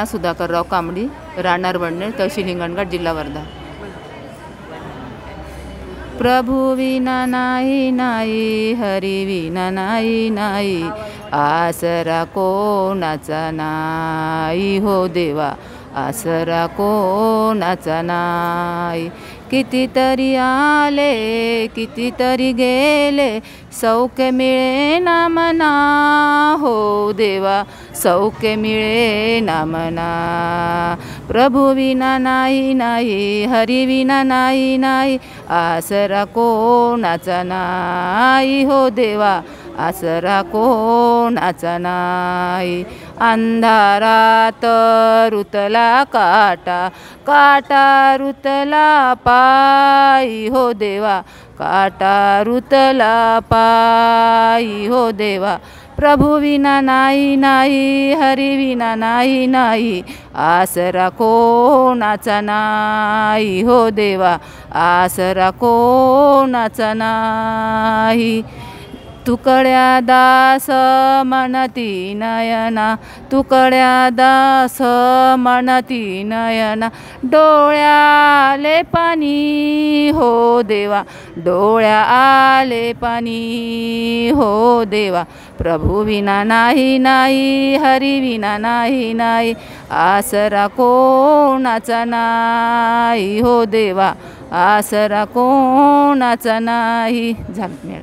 सुधाकरराव कांबडी, राहणार वडनेर, तहसील हिंगणघाट, जिल्हा वर्धा। प्रभु विना नाही नाही, हरी विना नाही नाही, आसरा कोणाचा नाही हो देवा, आसरा कोणाचा नाही। कितीतरी आले कितीतरी गेले, सौख्य मिळे ना मना हो देवा, सौख्य मिळे ना मना। प्रभु विना नाही नाही, हरी विना नाही नाही, आसरा कोणाचा नाही हो देवा, आसरा कोणाचा नाही। अंधारात रुतला काटा, काटा रुतला पायी हो देवा, काटा रुतला पायी हो देवा। प्रभु विना नाही नाही, हरी विना नाही नाही, आसरा कोणाचा नाही हो देवा, आसरा कोणाचा नाही। तुकड्या दास म्हणती नयना, तुकड्या दास म्हणती नयना, डोळ्याले पाणी हो देवा, डोळ्या आले पाणी हो देवा। प्रभु विना नाही नाही, हरी विना नाही नाही, आसरा कोणाचा नाही हो देवा, आसरा कोणाचा नाही। झालं मेळ।